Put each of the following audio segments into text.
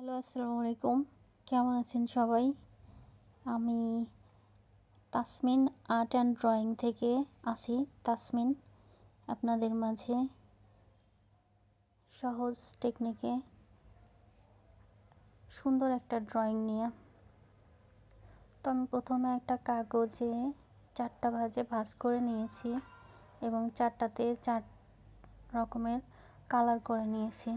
Hello, আসসালামু আলাইকুম। কেমন আছেন সবাই? আমি তাসমিন আর্ট অ্যান্ড ড্রয়িং থেকে আসি। তাসমিন আপনাদের মাঝে সহজ টেকনিকে সুন্দর একটা ড্রয়িং নিয়ে। তো আমি প্রথমে একটা কাগজে 4টা ভাঁজে ভাঁজ করে নিয়েছি এবং 4টাতে 4 রকমের কালার করে নিয়েছি।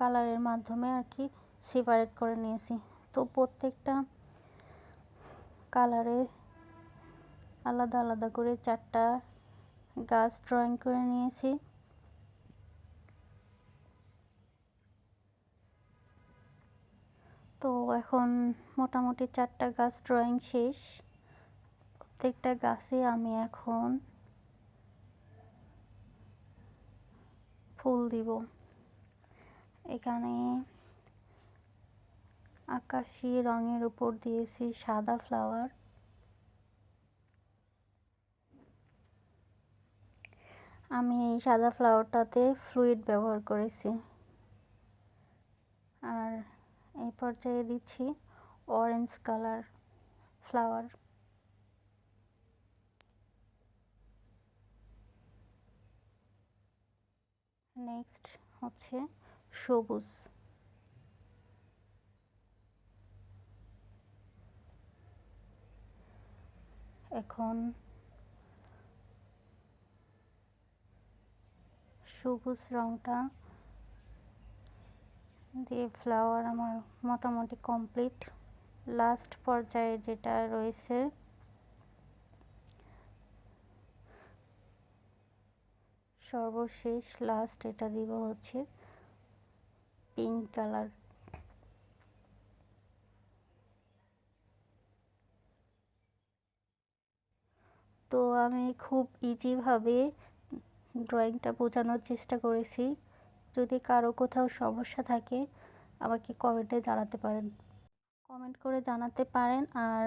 কালারের মাধ্যমে আর কি সেপারেট করে নিয়েছি। তো প্রত্যেকটা কালারে আলাদা আলাদা করে 4টা গাছ ড্রয়িং করে নিয়েছি। তো এখন মোটামুটি 4টা গাছ ড্রয়িং শেষ। প্রত্যেকটা গাছে আমি এখন ফুল দিব। এখানে আকাশি রঙের উপর দিয়েছি সাদা ফ্লাওয়ার। আমি এই সাদা ফ্লাওয়ারটাতে ফ্লুইড ব্যবহার করেছি। আর এই পর্যায়ে দিচ্ছি অরেঞ্জ কালার ফ্লাওয়ার। নেক্সট হচ্ছে সবুজ। এখন সবুজ রংটা দিয়ে ফ্লাওয়ার আমার মোটামুটি কমপ্লিট। লাস্ট পর্যায়ে যেটা রয়েছে সর্বশেষ লাস্ট এটা দিব হচ্ছে পিঙ্ক কালার। তো আমি খুব ইজিভাবে ড্রয়িংটা বোঝানোর চেষ্টা করেছি। যদি কারো কোথাও সমস্যা থাকে আমাকে কমেন্টে জানাতে পারেন। কমেন্ট করে জানাতে পারেন। আর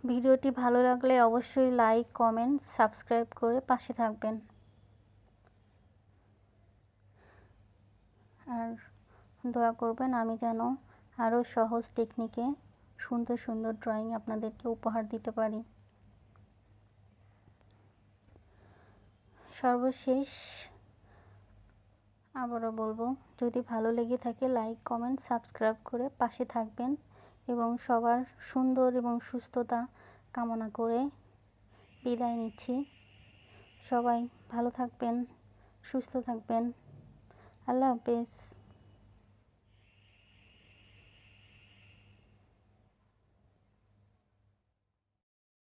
ভিডিওটি ভালো লাগলে অবশ্যই লাইক, কমেন্ট, সাবস্ক্রাইব করে পাশে থাকবেন। আর দোয়া করবেন আমি যেন আরও সহজ টেকনিকে সুন্দর সুন্দর ড্রয়িং আপনাদেরকে উপহার দিতে পারি। সর্বশেষ আবারও বলবো, যদি ভালো লেগে থাকে লাইক, কমেন্ট, সাবস্ক্রাইব করে পাশে থাকবেন এবং সবার সুন্দর এবং সুস্থতা কামনা করে বিদায় নিচ্ছি। সবাই ভালো থাকবেন, সুস্থ থাকবেন। আল্লাহ হাফেজ।